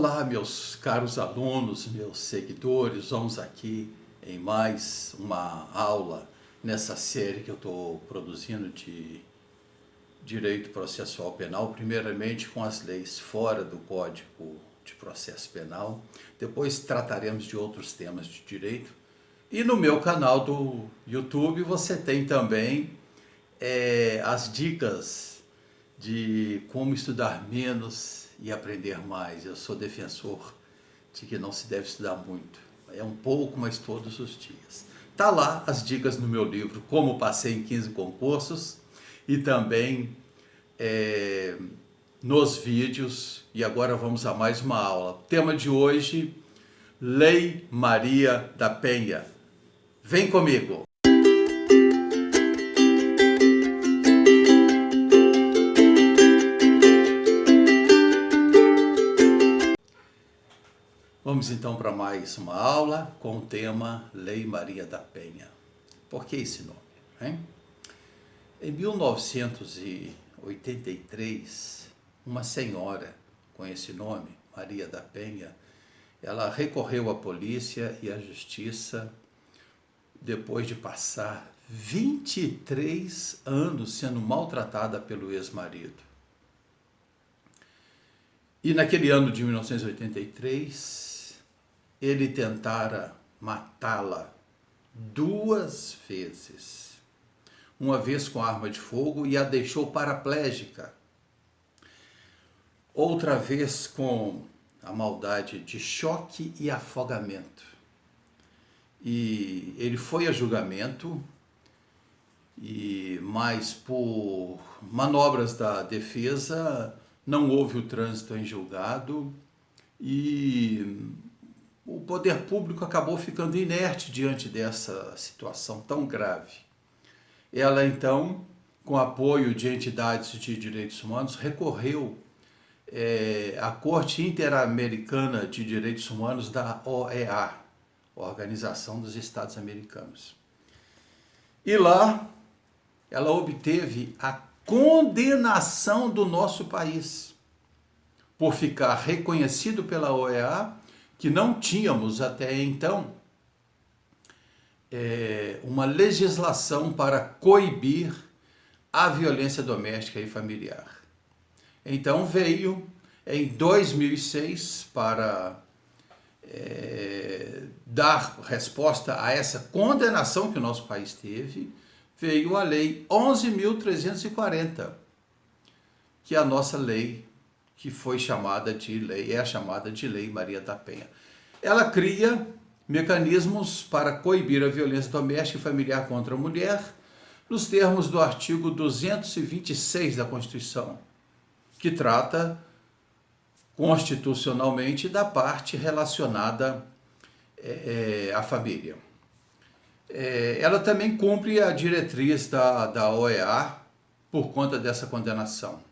Olá, meus caros alunos, meus seguidores, vamos aqui em mais uma aula nessa série que eu estou produzindo de Direito Processual Penal, primeiramente com as leis fora do Código de Processo Penal, depois trataremos de outros temas de direito, e no meu canal do YouTube você tem também as dicas de como estudar menos e aprender mais. Eu sou defensor de que não se deve estudar muito. É um pouco, mas todos os dias. Tá lá as dicas no meu livro, Como Passei em 15 Concursos, e também nos vídeos. E agora vamos a mais uma aula. Tema de hoje, Lei Maria da Penha. Vem comigo! Vamos então para mais uma aula com o tema Lei Maria da Penha. Por que esse nome, hein? Em 1983, uma senhora com esse nome, Maria da Penha, ela recorreu à polícia e à justiça depois de passar 23 anos sendo maltratada pelo ex-marido. E naquele ano de 1983, ele tentara matá-la 2 vezes. Uma vez com arma de fogo e a deixou paraplégica. Outra vez com a maldade de choque e afogamento. E ele foi a julgamento, mas por manobras da defesa não houve o trânsito em julgado e o poder público acabou ficando inerte diante dessa situação tão grave. Ela, então, com apoio de entidades de direitos humanos, recorreu à Corte Interamericana de Direitos Humanos da OEA, Organização dos Estados Americanos. E lá, ela obteve a condenação do nosso país por ficar reconhecido pela OEA que não tínhamos até então uma legislação para coibir a violência doméstica e familiar. Então veio em 2006 para dar resposta a essa condenação que o nosso país teve, veio a Lei 11.340, que é a nossa lei, que foi chamada de lei, é chamada de Lei Maria da Penha. Ela cria mecanismos para coibir a violência doméstica e familiar contra a mulher, nos termos do artigo 226 da Constituição, que trata constitucionalmente da parte relacionada à família. Ela também cumpre a diretriz da OEA por conta dessa condenação.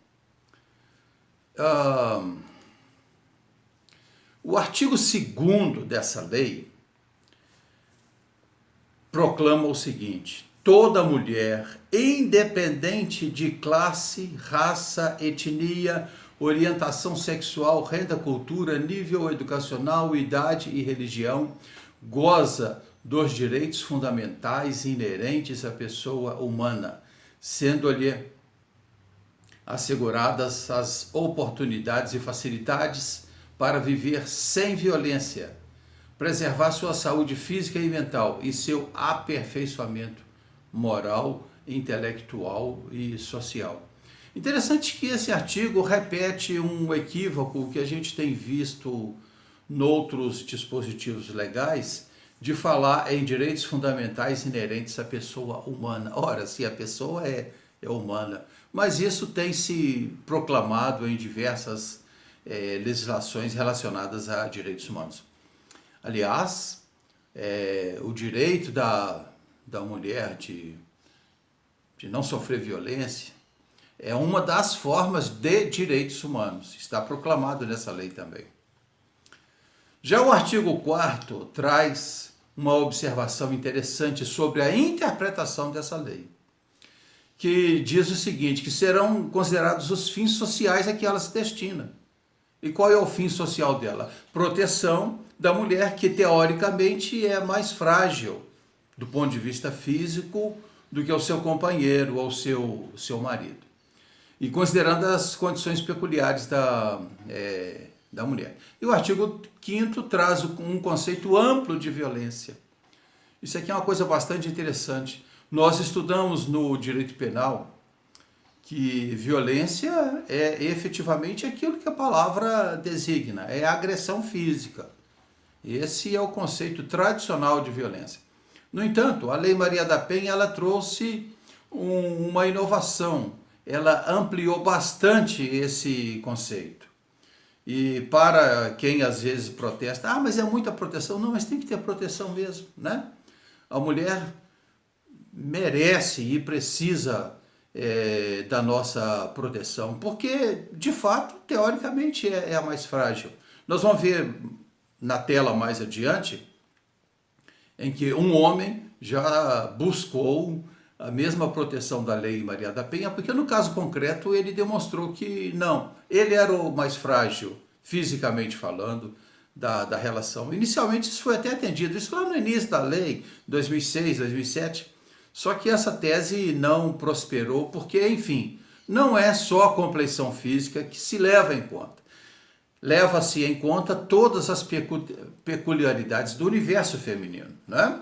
O artigo 2º dessa lei proclama o seguinte: toda mulher, independente de classe, raça, etnia, orientação sexual, renda, cultura, nível educacional, idade e religião, goza dos direitos fundamentais inerentes à pessoa humana, sendo-lhe asseguradas as oportunidades e facilidades para viver sem violência, preservar sua saúde física e mental e seu aperfeiçoamento moral, intelectual e social. Interessante que esse artigo repete um equívoco que a gente tem visto noutros dispositivos legais, de falar em direitos fundamentais inerentes à pessoa humana. Ora, se a pessoa é humana, mas isso tem se proclamado em diversas legislações relacionadas a direitos humanos. Aliás, o direito da mulher de não sofrer violência é uma das formas de direitos humanos, está proclamado nessa lei também. Já o artigo 4º traz uma observação interessante sobre a interpretação dessa lei, que diz o seguinte, que serão considerados os fins sociais a que ela se destina. E qual é o fim social dela? Proteção da mulher, que teoricamente é mais frágil do ponto de vista físico do que o seu companheiro ou seu marido. E considerando as condições peculiares da mulher. E o artigo 5º traz um conceito amplo de violência. Isso aqui é uma coisa bastante interessante. Nós estudamos no direito penal que violência é efetivamente aquilo que a palavra designa, é a agressão física. Esse é o conceito tradicional de violência. No entanto, a Lei Maria da Penha ela trouxe uma inovação, ela ampliou bastante esse conceito. E para quem às vezes protesta, mas é muita proteção. Não, mas tem que ter proteção mesmo, né? A mulher merece e precisa da nossa proteção, porque, de fato, teoricamente é a mais frágil. Nós vamos ver na tela mais adiante, em que um homem já buscou a mesma proteção da Lei Maria da Penha, porque no caso concreto ele demonstrou que não, ele era o mais frágil, fisicamente falando, da relação. Inicialmente isso foi até atendido, isso lá no início da lei, 2006, 2007, só que essa tese não prosperou porque, enfim, não é só a compleição física que se leva em conta. Leva-se em conta todas as peculiaridades do universo feminino, né?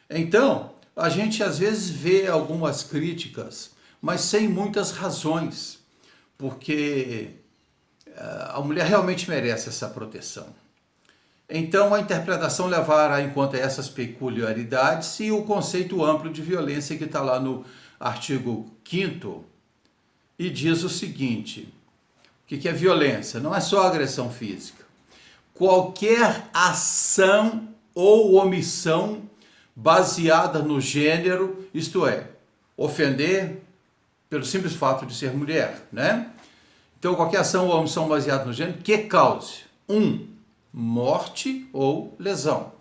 Então, a gente às vezes vê algumas críticas, mas sem muitas razões, porque a mulher realmente merece essa proteção. Então, a interpretação levará em conta essas peculiaridades e o conceito amplo de violência que está lá no artigo 5º e diz o seguinte: o que é violência? Não é só agressão física. Qualquer ação ou omissão baseada no gênero, isto é, ofender pelo simples fato de ser mulher, né? Então, qualquer ação ou omissão baseada no gênero que cause morte ou lesão.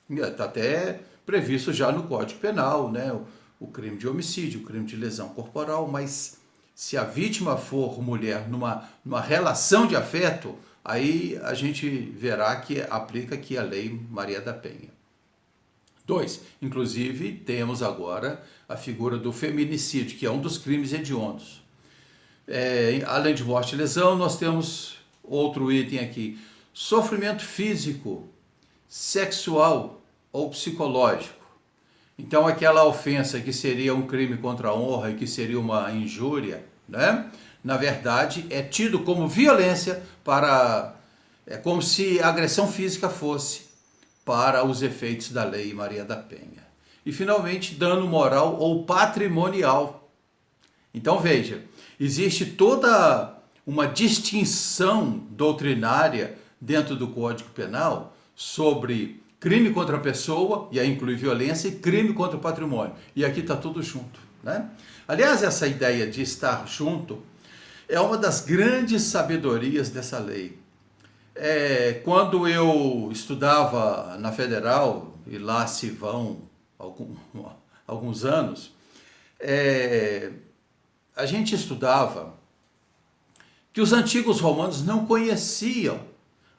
Está até previsto já no Código Penal, né? O crime de homicídio, o crime de lesão corporal, mas se a vítima for mulher numa relação de afeto, aí a gente verá que aplica aqui a Lei Maria da Penha. 2. Inclusive, temos agora a figura do feminicídio, que é um dos crimes hediondos. Além de morte e lesão, nós temos outro item aqui: sofrimento físico, sexual ou psicológico. Então, aquela ofensa que seria um crime contra a honra e que seria uma injúria, né? Na verdade, é tido como violência é como se a agressão física fosse para os efeitos da Lei Maria da Penha. E, finalmente, dano moral ou patrimonial. Então, veja, existe toda uma distinção doutrinária dentro do Código Penal sobre crime contra a pessoa, e aí inclui violência, e crime contra o patrimônio. E aqui está tudo junto, né? Aliás, essa ideia de estar junto é uma das grandes sabedorias dessa lei. Quando eu estudava na Federal, e lá se vão alguns anos, a gente estudava que os antigos romanos não conheciam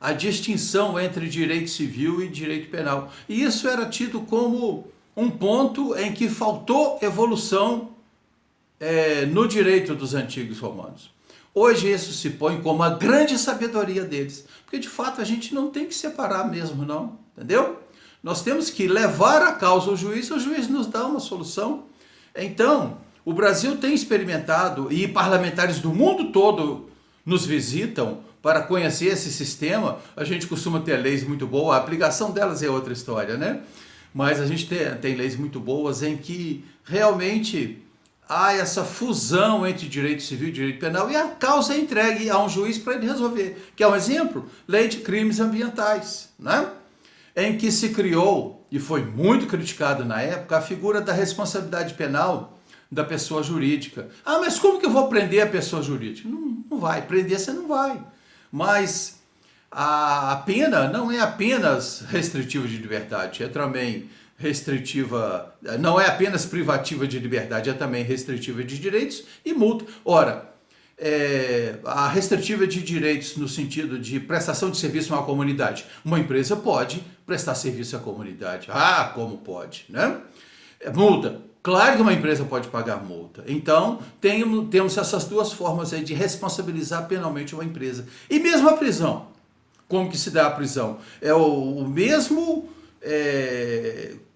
a distinção entre direito civil e direito penal. E isso era tido como um ponto em que faltou evolução no direito dos antigos romanos. Hoje isso se põe como a grande sabedoria deles, porque de fato a gente não tem que separar mesmo, não, entendeu? Nós temos que levar a causa ao juiz, o juiz nos dá uma solução. Então, o Brasil tem experimentado, e parlamentares do mundo todo nos visitam para conhecer esse sistema. A gente costuma ter leis muito boas, a aplicação delas é outra história, né? Mas a gente tem leis muito boas em que realmente há essa fusão entre direito civil e direito penal, e a causa é entregue a um juiz para ele resolver. Que é um exemplo? Lei de crimes ambientais, né? Em que se criou, e foi muito criticado na época, a figura da responsabilidade penal da pessoa jurídica. Mas como que eu vou prender a pessoa jurídica? Não vai, prender você não vai. Mas a pena não é apenas restritiva de liberdade, é também restritiva, não é apenas privativa de liberdade, é também restritiva de direitos e multa. Ora, a restritiva de direitos no sentido de prestação de serviço a uma comunidade. Uma empresa pode prestar serviço à comunidade. Ah, como pode, né? Multa. Claro que uma empresa pode pagar multa. Então, temos essas duas formas aí de responsabilizar penalmente uma empresa. E mesmo a prisão. Como que se dá a prisão? É o mesmo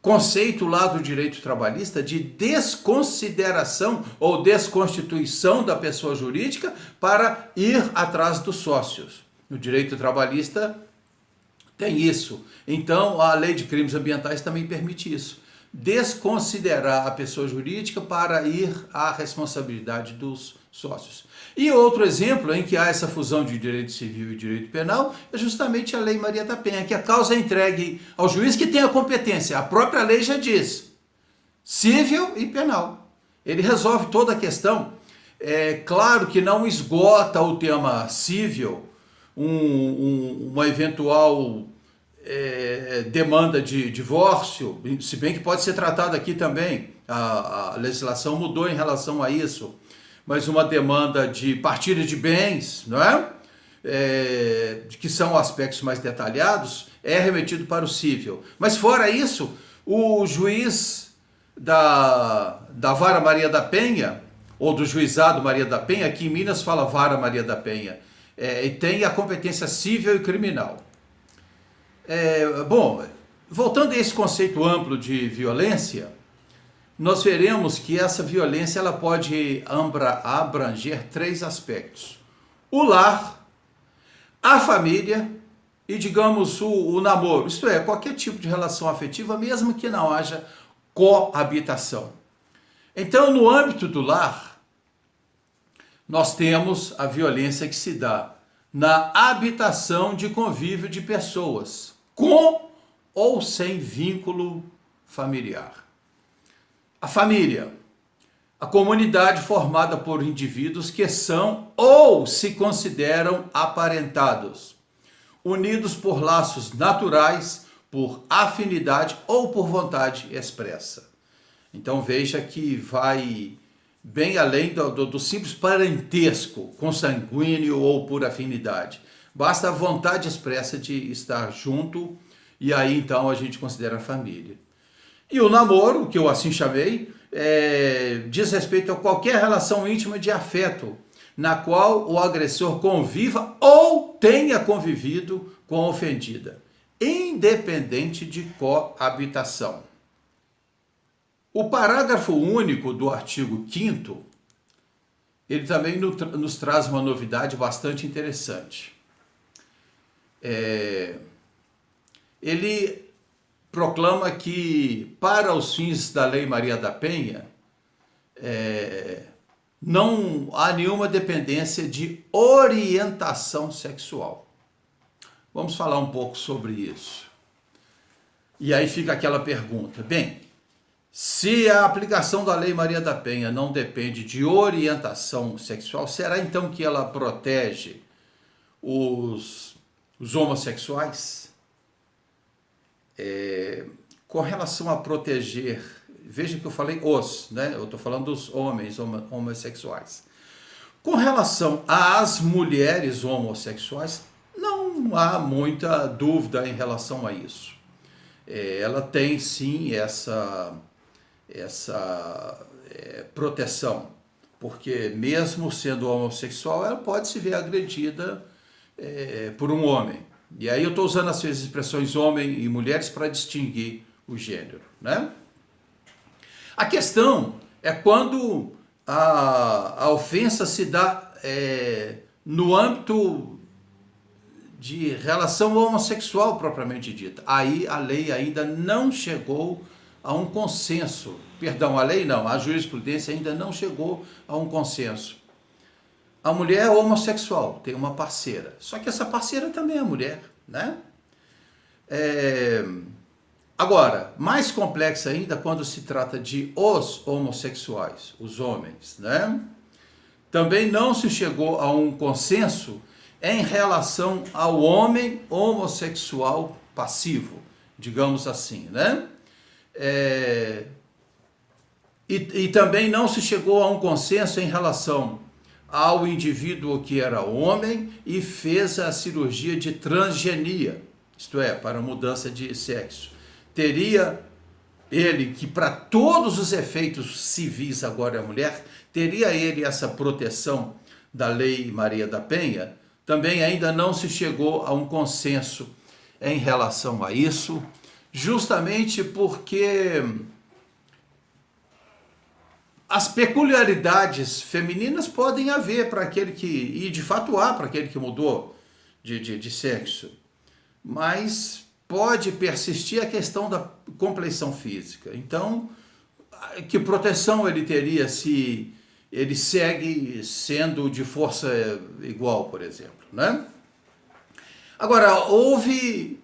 conceito lá do direito trabalhista de desconsideração ou desconstituição da pessoa jurídica para ir atrás dos sócios. No direito trabalhista tem isso. Então, a lei de crimes ambientais também permite isso. Desconsiderar a pessoa jurídica para ir à responsabilidade dos sócios. E outro exemplo em que há essa fusão de direito civil e direito penal é justamente a Lei Maria da Penha, que a causa é entregue ao juiz que tem a competência. A própria lei já diz, civil e penal. Ele resolve toda a questão. É claro que não esgota o tema civil, uma eventual demanda de divórcio, se bem que pode ser tratado aqui também, a legislação mudou em relação a isso, mas uma demanda de partilha de bens, não é? Que são aspectos mais detalhados, é remetido para o civil. Mas fora isso, o juiz da Vara Maria da Penha, ou do Juizado Maria da Penha, aqui em Minas fala Vara Maria da Penha, e tem a competência civil e criminal. Bom, voltando a esse conceito amplo de violência, nós veremos que essa violência ela pode abranger três aspectos: o lar, a família e, digamos, o namoro, isto é, qualquer tipo de relação afetiva, mesmo que não haja coabitação. Então, no âmbito do lar, nós temos a violência que se dá na habitação de convívio de pessoas, com ou sem vínculo familiar. A família, a comunidade formada por indivíduos que são ou se consideram aparentados, unidos por laços naturais, por afinidade ou por vontade expressa. Então veja que vai bem além do simples parentesco consanguíneo ou por afinidade. Basta a vontade expressa de estar junto e aí então a gente considera família. E o namoro, que eu assim chamei, diz respeito a qualquer relação íntima de afeto, na qual o agressor conviva ou tenha convivido com a ofendida, independente de coabitação. O parágrafo único do artigo 5º, ele também nos traz uma novidade bastante interessante. Ele proclama que, para os fins da Lei Maria da Penha, não há nenhuma dependência de orientação sexual. Vamos falar um pouco sobre isso. E aí fica aquela pergunta: bem, se a aplicação da Lei Maria da Penha não depende de orientação sexual, será então que ela protege os homossexuais? Com relação a proteger, veja que eu falei né? Eu estou falando dos homens homossexuais. Com relação às mulheres homossexuais, não há muita dúvida em relação a isso. Ela tem sim essa proteção, porque mesmo sendo homossexual, ela pode se ver agredida por um homem. E aí eu estou usando as expressões homem e mulheres para distinguir o gênero, né? A questão é quando a ofensa se dá no âmbito de relação homossexual propriamente dita. Aí a lei ainda não chegou a um consenso. Perdão, a lei não, a jurisprudência ainda não chegou a um consenso. A mulher homossexual tem uma parceira, só que essa parceira também é mulher, né? Agora, mais complexa ainda quando se trata de os homossexuais, os homens, né? Também não se chegou a um consenso em relação ao homem homossexual passivo, digamos assim, né? E também não se chegou a um consenso em relação ao indivíduo que era homem e fez a cirurgia de transgenia, isto é, para mudança de sexo. Teria ele, que para todos os efeitos civis agora é mulher, teria ele essa proteção da Lei Maria da Penha? Também ainda não se chegou a um consenso em relação a isso, justamente porque as peculiaridades femininas podem haver para aquele que, e de fato há para aquele que mudou de sexo, mas pode persistir a questão da compleição física. Então, que proteção ele teria se ele segue sendo de força igual, por exemplo, né? Agora, houve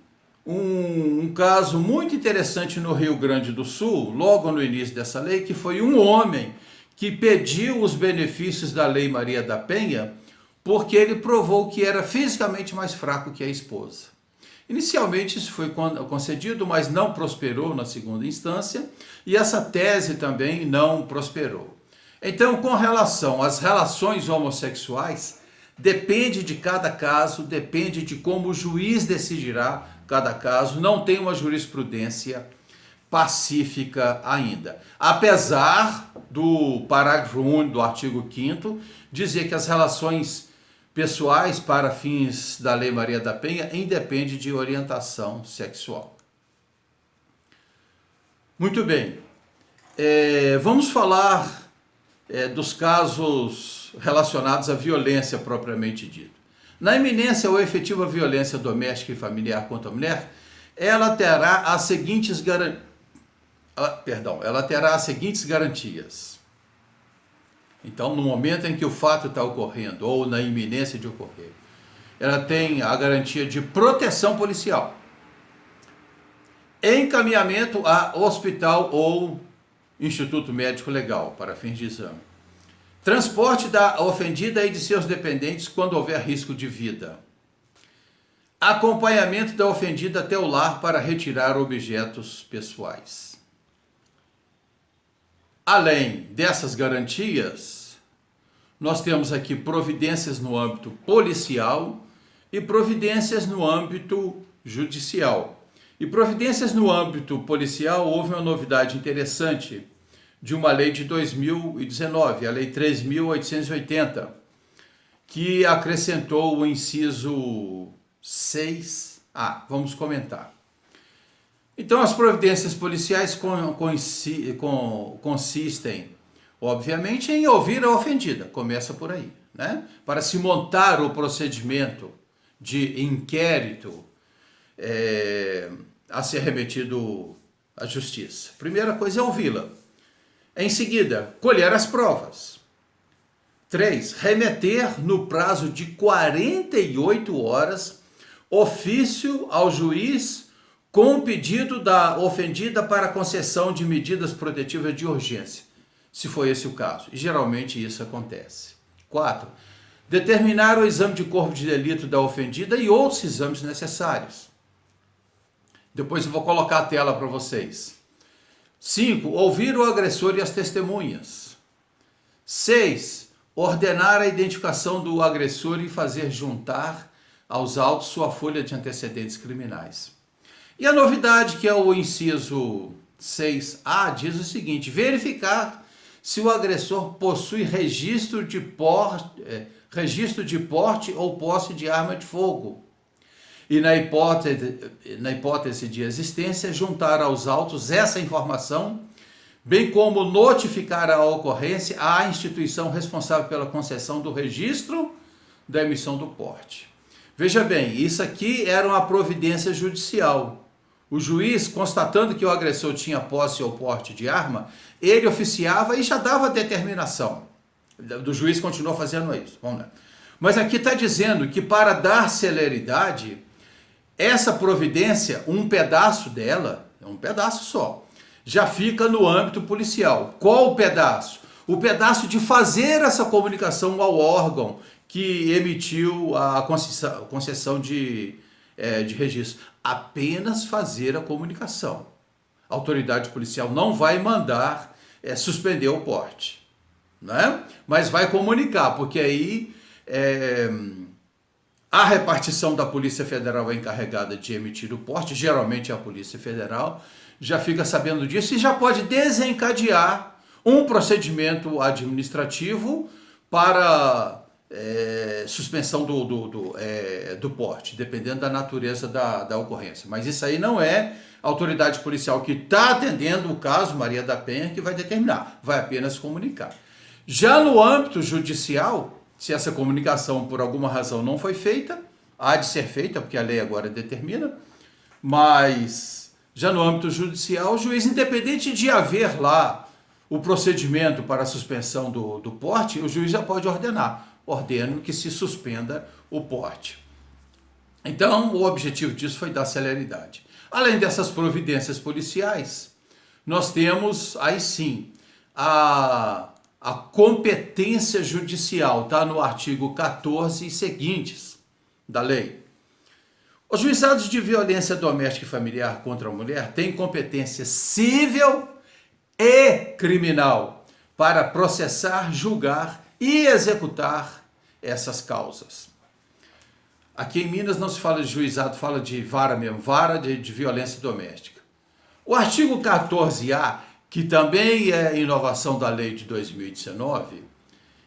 um caso muito interessante no Rio Grande do Sul, logo no início dessa lei, que foi um homem que pediu os benefícios da Lei Maria da Penha porque ele provou que era fisicamente mais fraco que a esposa. Inicialmente isso foi concedido, mas não prosperou na segunda instância, e essa tese também não prosperou. Então, com relação às relações homossexuais, depende de cada caso, depende de como o juiz decidirá cada caso, não tem uma jurisprudência pacífica ainda. Apesar do parágrafo único do artigo 5º dizer que as relações pessoais para fins da Lei Maria da Penha independem de orientação sexual. Muito bem, vamos falar dos casos relacionados à violência propriamente dita. Na iminência ou efetiva violência doméstica e familiar contra a mulher, ela terá as seguintes garantias. Então, no momento em que o fato está ocorrendo, ou na iminência de ocorrer, ela tem a garantia de proteção policial, encaminhamento a hospital ou instituto médico legal para fins de exame, transporte da ofendida e de seus dependentes quando houver risco de vida, acompanhamento da ofendida até o lar para retirar objetos pessoais. Além dessas garantias, nós temos aqui providências no âmbito policial e providências no âmbito judicial. E providências no âmbito policial, houve uma novidade interessante de uma lei de 2019, a Lei 3.880, que acrescentou o inciso 6A. Vamos comentar. Então, as providências policiais consistem, obviamente, em ouvir a ofendida, começa por aí, né? Para se montar o procedimento de inquérito a ser remetido à justiça. Primeira coisa é ouvi-la. Em seguida, colher as provas. 3. Remeter no prazo de 48 horas ofício ao juiz com o pedido da ofendida para concessão de medidas protetivas de urgência, se for esse o caso. E geralmente isso acontece. 4. Determinar o exame de corpo de delito da ofendida e outros exames necessários. Depois eu vou colocar a tela para vocês. 5. Ouvir o agressor e as testemunhas. 6. Ordenar a identificação do agressor e fazer juntar aos autos sua folha de antecedentes criminais. E a novidade, que é o inciso 6A, diz o seguinte: verificar se o agressor possui registro de porte ou posse de arma de fogo. E na hipótese de existência, juntar aos autos essa informação, bem como notificar a ocorrência à instituição responsável pela concessão do registro da emissão do porte. Veja bem, isso aqui era uma providência judicial. O juiz, constatando que o agressor tinha posse ou porte de arma, ele oficiava e já dava a determinação. Do juiz continuou fazendo isso. Vamos lá. Mas aqui está dizendo que para dar celeridade, essa providência, um pedaço dela, é um pedaço só, já fica no âmbito policial. Qual o pedaço? O pedaço de fazer essa comunicação ao órgão que emitiu a concessão de registro. Apenas fazer a comunicação. A autoridade policial não vai mandar suspender o porte. né? Mas vai comunicar, porque aí a repartição da Polícia Federal é encarregada de emitir o porte, geralmente é a Polícia Federal, já fica sabendo disso e já pode desencadear um procedimento administrativo para suspensão do porte, dependendo da natureza da ocorrência. Mas isso aí não é a autoridade policial que está atendendo o caso Maria da Penha que vai determinar, vai apenas comunicar. Já no âmbito judicial, se essa comunicação por alguma razão não foi feita, há de ser feita, porque a lei agora determina, mas já no âmbito judicial, o juiz, independente de haver lá o procedimento para a suspensão do porte, o juiz já pode ordenar. Ordeno que se suspenda o porte. Então, o objetivo disso foi dar celeridade. Além dessas providências policiais, nós temos, aí sim, a competência judicial, está no artigo 14 e seguintes da lei. Os juizados de violência doméstica e familiar contra a mulher têm competência civil e criminal para processar, julgar e executar essas causas. Aqui em Minas não se fala de juizado, fala de vara mesmo, vara de violência doméstica. O artigo 14A, que também é inovação da lei de 2019,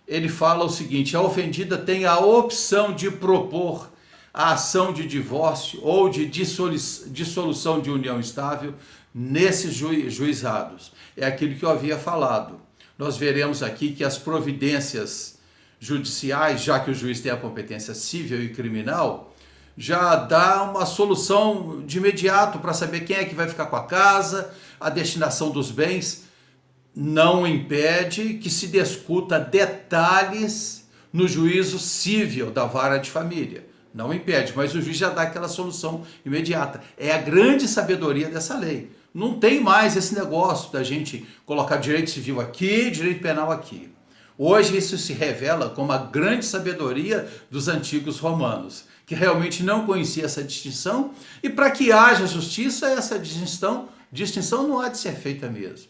ele fala o seguinte: a ofendida tem a opção de propor a ação de divórcio ou de dissolução de união estável nesses juizados. É aquilo que eu havia falado. Nós veremos aqui que as providências judiciais, já que o juiz tem a competência civil e criminal, já dá uma solução de imediato para saber quem é que vai ficar com a casa, a destinação dos bens. Não impede que se discuta detalhes no juízo civil da vara de família. Não impede, mas o juiz já dá aquela solução imediata. É a grande sabedoria dessa lei. Não tem mais esse negócio da gente colocar direito civil aqui, direito penal aqui. Hoje isso se revela como a grande sabedoria dos antigos romanos, que realmente não conhecia essa distinção, e para que haja justiça, essa distinção não há de ser feita mesmo.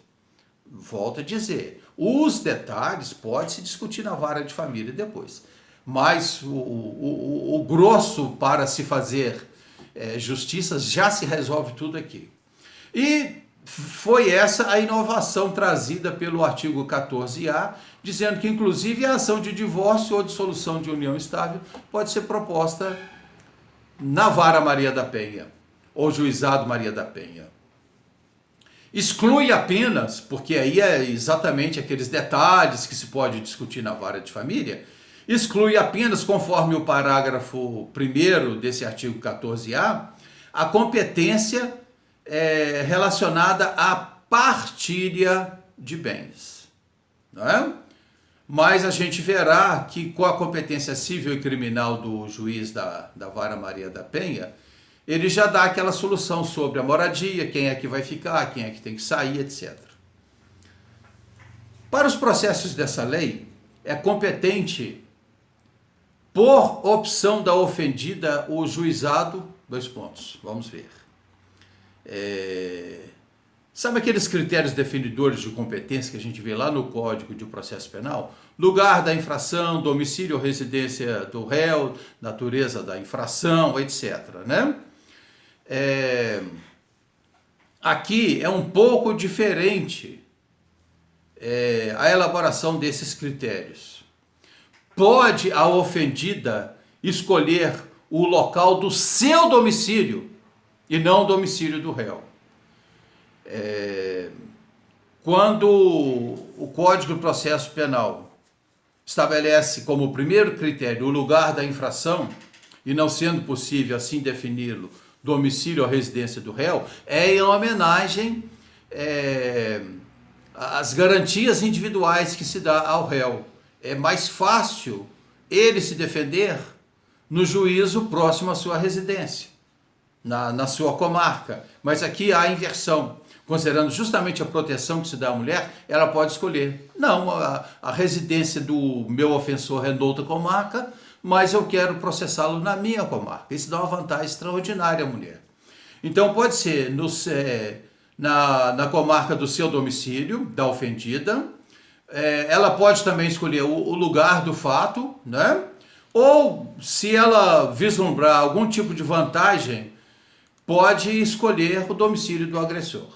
Volto a dizer, os detalhes pode-se discutir na vara de família depois, mas o grosso para se fazer justiça já se resolve tudo aqui. E foi essa a inovação trazida pelo artigo 14A, dizendo que inclusive a ação de divórcio ou dissolução de união estável pode ser proposta na vara Maria da Penha, ou juizado Maria da Penha. Exclui apenas, porque aí é exatamente aqueles detalhes que se pode discutir na vara de família, exclui apenas, conforme o parágrafo 1º desse artigo 14A, a competência relacionada à partilha de bens, não é? Mas a gente verá que com a competência civil e criminal do juiz da vara Maria da Penha, ele já dá aquela solução sobre a moradia, quem é que vai ficar, quem é que tem que sair, etc. Para os processos dessa lei, é competente, por opção da ofendida, o juizado, 2 pontos, vamos ver. Sabe aqueles critérios definidores de competência que a gente vê lá no Código de Processo Penal? Lugar da infração, domicílio ou residência do réu, natureza da infração, etc. Né? Aqui é um pouco diferente a elaboração desses critérios. Pode a ofendida escolher o local do seu domicílio e não o domicílio do réu. Quando o Código do Processo Penal estabelece como primeiro critério o lugar da infração, e não sendo possível assim defini-lo, domicílio ou residência do réu, é em homenagem às garantias individuais que se dá ao réu. É mais fácil ele se defender no juízo próximo à sua residência, na sua comarca. Mas aqui há a inversão. Considerando justamente a proteção que se dá à mulher, ela pode escolher. Não, a residência do meu ofensor é noutra comarca, mas eu quero processá-lo na minha comarca. Isso dá uma vantagem extraordinária à mulher. Então pode ser na comarca do seu domicílio, da ofendida, Ela pode também escolher o lugar do fato, né? Ou, se ela vislumbrar algum tipo de vantagem, pode escolher o domicílio do agressor.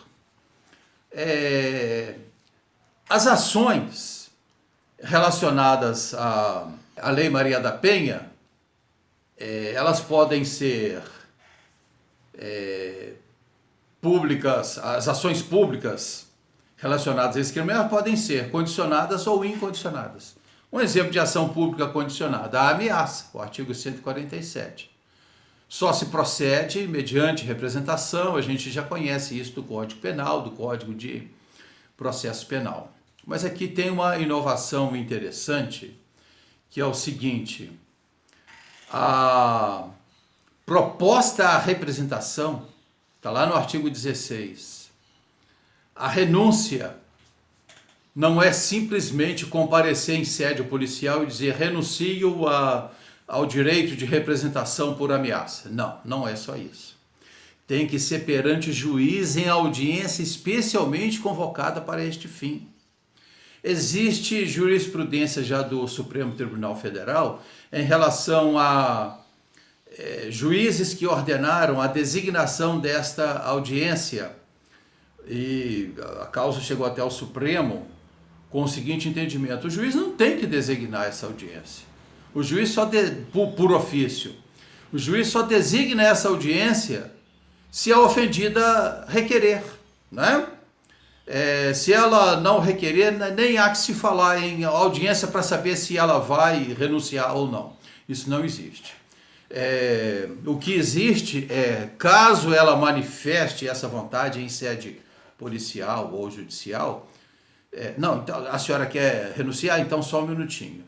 As ações relacionadas à Lei Maria da Penha, elas podem ser públicas, as ações públicas relacionadas a esse crime, elas podem ser condicionadas ou incondicionadas. Um exemplo de ação pública condicionada, a ameaça, o artigo 147. Só se procede mediante representação, a gente já conhece isso do Código Penal, do Código de Processo Penal. Mas aqui tem uma inovação interessante, que é o seguinte: a proposta à representação, está lá no artigo 16, a renúncia não é simplesmente comparecer em sede policial e dizer renuncio ao direito de representação por ameaça. Não, não é só isso. Tem que ser perante juiz em audiência especialmente convocada para este fim. Existe jurisprudência já do Supremo Tribunal Federal em relação a juízes que ordenaram a designação desta audiência, e a causa chegou até o Supremo com o seguinte entendimento: o juiz não tem que designar essa audiência. O juiz só, por ofício, o juiz só designa essa audiência se a ofendida requerer, né? Se ela não requerer, nem há que se falar em audiência para saber se ela vai renunciar ou não. Isso não existe. O que existe é, caso ela manifeste essa vontade em sede policial ou judicial, não, então a senhora quer renunciar? Então só um minutinho.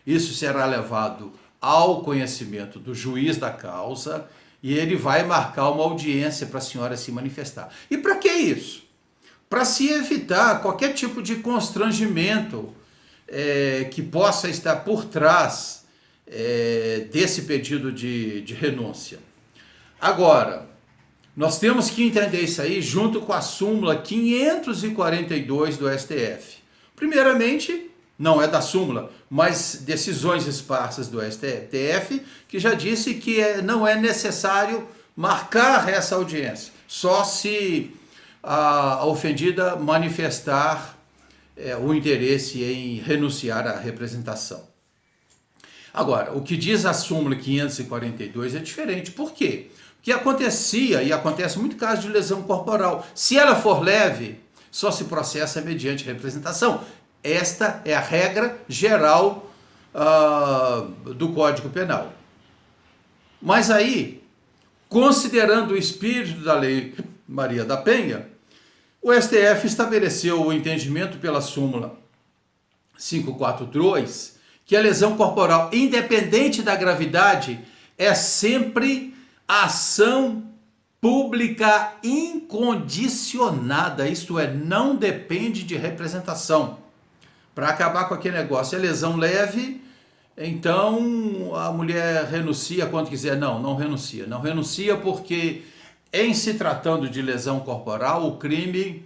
Isso será levado ao conhecimento do juiz da causa e ele vai marcar uma audiência para a senhora se manifestar. E para que isso? Para se evitar qualquer tipo de constrangimento que possa estar por trás desse pedido de renúncia. Agora, nós temos que entender isso aí junto com a súmula 542 do STF. Primeiramente, não é da súmula, mas decisões esparsas do STF, que já disse que não é necessário marcar essa audiência, só se a ofendida manifestar o interesse em renunciar à representação. Agora, o que diz a súmula 542 é diferente. Por quê? Porque acontecia e acontece muito caso de lesão corporal. Se ela for leve, só se processa mediante representação. Esta é a regra geral do Código Penal. Mas aí, considerando o espírito da Lei Maria da Penha, o STF estabeleceu o entendimento pela súmula 542 que a lesão corporal, independente da gravidade, é sempre ação pública incondicionada, isto é, não depende de representação. Para acabar com aquele negócio, é lesão leve, então a mulher renuncia quando quiser. Não, não renuncia. Não renuncia porque, em se tratando de lesão corporal, o crime,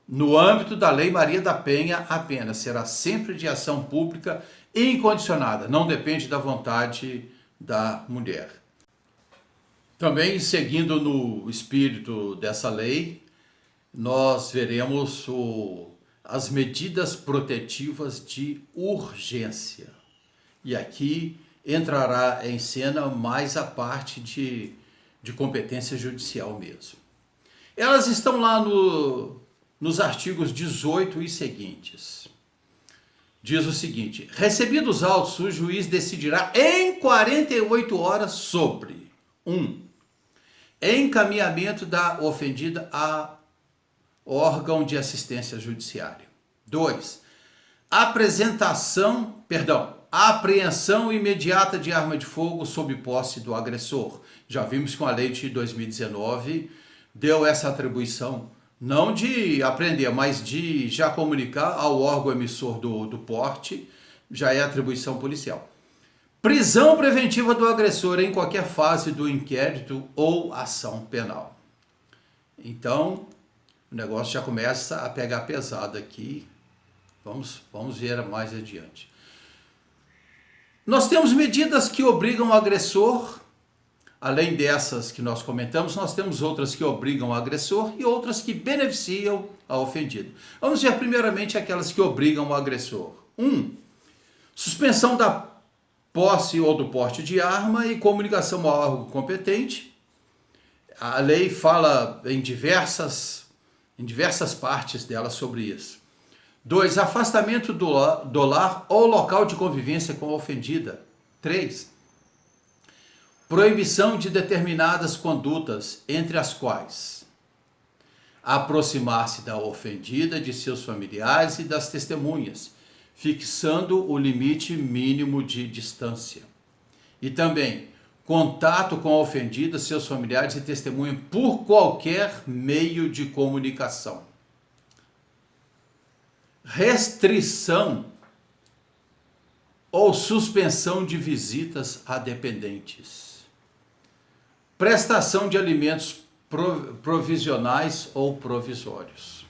no âmbito da Lei Maria da Penha, apenas será sempre de ação pública incondicionada, não depende da vontade da mulher. Também, seguindo no espírito dessa lei, nós veremos as medidas protetivas de urgência. E aqui entrará em cena mais a parte de competência judicial mesmo. Elas estão lá nos artigos 18 e seguintes. Diz o seguinte: recebidos os autos, o juiz decidirá em 48 horas sobre 1. Encaminhamento da ofendida a órgão de assistência judiciária. 2. Apreensão imediata de arma de fogo sob posse do agressor. Já vimos que a lei de 2019 deu essa atribuição, não de apreender, mas de já comunicar ao órgão emissor do porte, já é atribuição policial. Prisão preventiva do agressor em qualquer fase do inquérito ou ação penal. Então, o negócio já começa a pegar pesado aqui. Vamos ver mais adiante. Nós temos medidas que obrigam o agressor, além dessas que nós comentamos, nós temos outras que obrigam o agressor e outras que beneficiam a ofendido. Vamos ver primeiramente aquelas que obrigam o agressor. 1. Suspensão da posse ou do porte de arma e comunicação ao órgão competente. A lei fala em diversas partes dela sobre isso. 2. Afastamento do lar ou local de convivência com a ofendida. 3. Proibição de determinadas condutas, entre as quais aproximar-se da ofendida, de seus familiares e das testemunhas, fixando o limite mínimo de distância. E também contato com a ofendida, seus familiares e testemunha por qualquer meio de comunicação. Restrição ou suspensão de visitas a dependentes. Prestação de alimentos provisionais ou provisórios.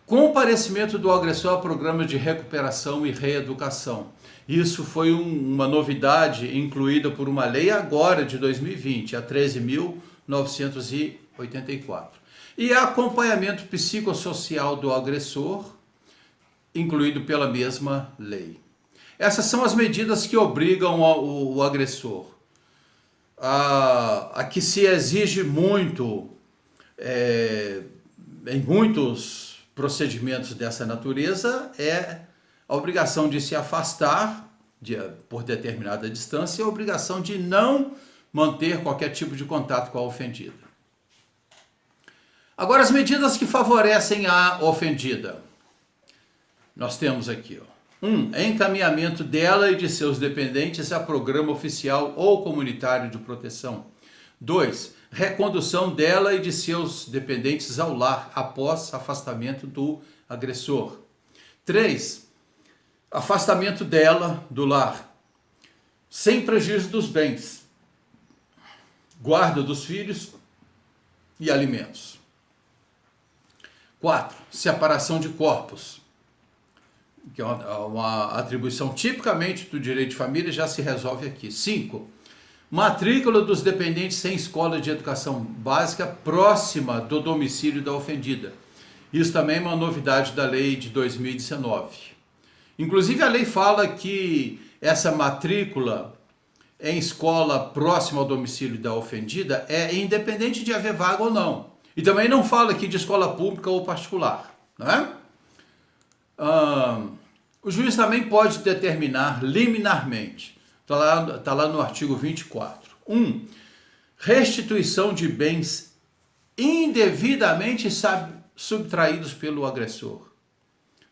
Comparecimento do agressor a programas de recuperação e reeducação. Isso foi uma novidade incluída por uma lei agora de 2020, a 13.984. E acompanhamento psicossocial do agressor, incluído pela mesma lei. Essas são as medidas que obrigam o agressor. A que se exige muito em muitos procedimentos dessa natureza é a obrigação de se afastar por determinada distância e a obrigação de não manter qualquer tipo de contato com a ofendida. Agora, as medidas que favorecem a ofendida. Nós temos aqui, 1. Encaminhamento dela e de seus dependentes a programa oficial ou comunitário de proteção. 2. Recondução dela e de seus dependentes ao lar após afastamento do agressor. 3. Afastamento dela do lar, sem prejuízo dos bens, guarda dos filhos e alimentos. 4. Separação de corpos, que é uma atribuição tipicamente do direito de família, já se resolve aqui. 5. Matrícula dos dependentes sem escola de educação básica próxima do domicílio da ofendida. Isso também é uma novidade da lei de 2019. Inclusive a lei fala que essa matrícula em escola próxima ao domicílio da ofendida é independente de haver vaga ou não. E também não fala aqui de escola pública ou particular, não é? O juiz também pode determinar liminarmente, está lá no artigo 24. 1. Restituição de bens indevidamente subtraídos pelo agressor.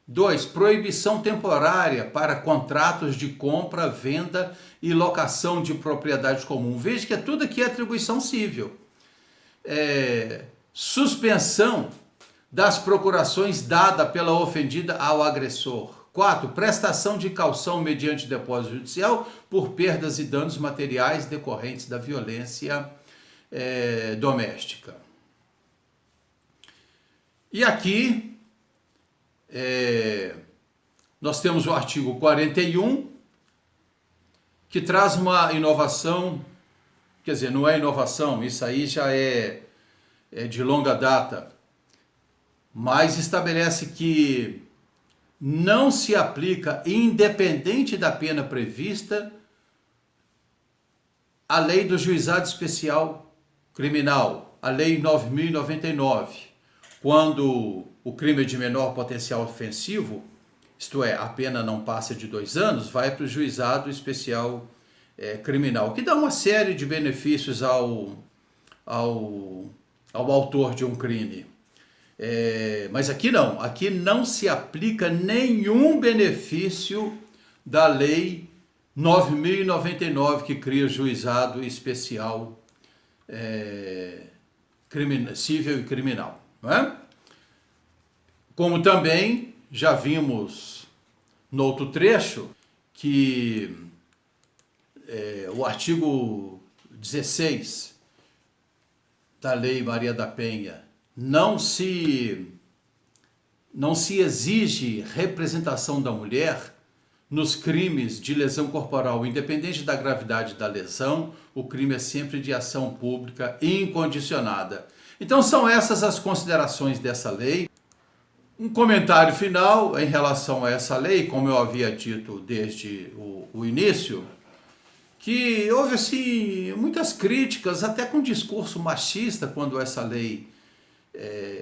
2. Proibição temporária para contratos de compra, venda e locação de propriedade comum. Veja que tudo aqui é atribuição civil. Suspensão das procurações dada pela ofendida ao agressor. 4. Prestação de caução mediante depósito judicial por perdas e danos materiais decorrentes da violência doméstica. E aqui nós temos o artigo 41, que traz uma inovação, quer dizer, não é inovação, isso aí já é de longa data, mas estabelece que não se aplica, independente da pena prevista, a lei do juizado especial criminal, a lei 9.099, quando o crime é de menor potencial ofensivo, isto é, a pena não passa de 2 anos, vai para o juizado especial criminal, que dá uma série de benefícios ao autor de um crime. Mas aqui não se aplica nenhum benefício da lei 9.099 que cria juizado especial civil e criminal, não é? Como também já vimos no outro trecho que o artigo 16 da Lei Maria da Penha não se não se exige representação da mulher nos crimes de lesão corporal, independente da gravidade da lesão, o crime é sempre de ação pública incondicionada. Então são essas as considerações dessa lei. Um comentário final em relação a essa lei, como eu havia dito desde o início, que houve assim muitas críticas, até com discurso machista, quando essa lei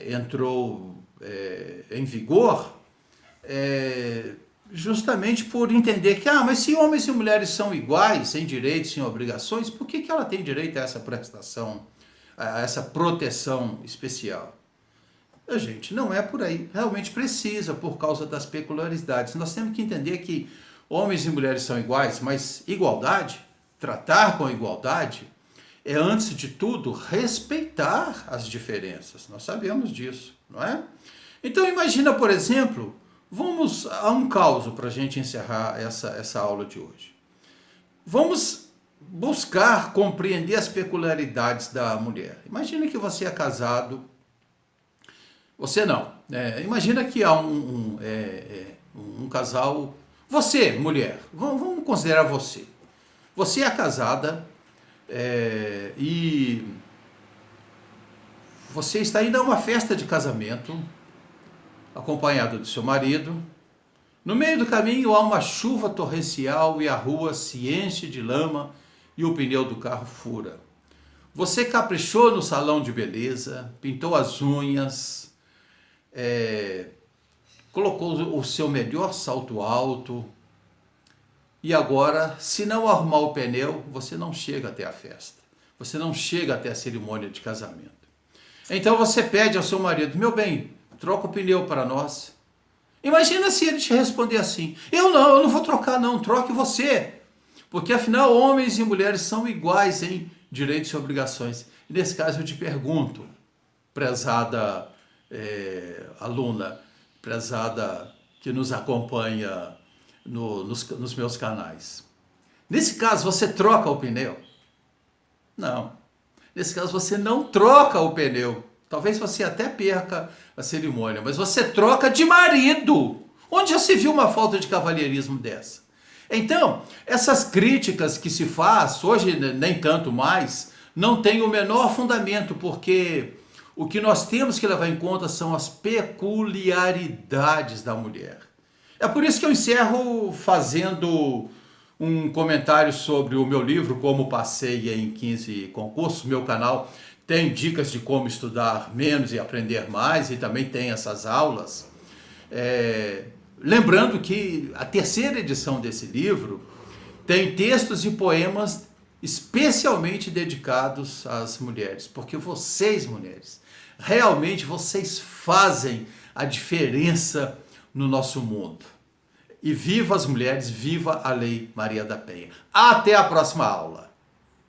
entrou em vigor, justamente por entender que, mas se homens e mulheres são iguais, em direitos e em obrigações, por que ela tem direito a essa prestação, a essa proteção especial? Gente, não é por aí. Realmente precisa, por causa das peculiaridades. Nós temos que entender que homens e mulheres são iguais, mas igualdade, tratar com igualdade, é, antes de tudo, respeitar as diferenças. Nós sabemos disso, não é? Então, imagina, por exemplo, vamos a um caso para a gente encerrar essa aula de hoje. Vamos buscar compreender as peculiaridades da mulher. Imagina que você é casado. Você não. Imagina que há um casal. Você, mulher, vamos considerar você. Você é casada e você está indo a uma festa de casamento, acompanhado do seu marido. No meio do caminho há uma chuva torrencial e a rua se enche de lama e o pneu do carro fura. Você caprichou no salão de beleza, pintou as unhas, colocou o seu melhor salto alto e agora, se não arrumar o pneu, você não chega até a festa. Você não chega até a cerimônia de casamento. Então você pede ao seu marido: meu bem, troca o pneu para nós. Imagina se ele te responder assim: eu não vou trocar não, troque você. Porque afinal homens e mulheres são iguais em direitos e obrigações. E nesse caso eu te pergunto, prezada aluna, prezada que nos acompanha nos meus canais. Nesse caso você troca o pneu? Não. Nesse caso você não troca o pneu. Talvez você até perca a cerimônia, mas você troca de marido. Onde já se viu uma falta de cavalheirismo dessa? Então, essas críticas que se faz, hoje nem tanto mais, não tem o menor fundamento, porque o que nós temos que levar em conta são as peculiaridades da mulher. É por isso que eu encerro fazendo um comentário sobre o meu livro, Como Passei em 15 Concursos. Meu canal tem dicas de como estudar menos e aprender mais, e também tem essas aulas. Lembrando que a terceira edição desse livro tem textos e poemas especialmente dedicados às mulheres, porque vocês, mulheres, realmente vocês fazem a diferença no nosso mundo. E viva as mulheres, viva a Lei Maria da Penha. Até a próxima aula!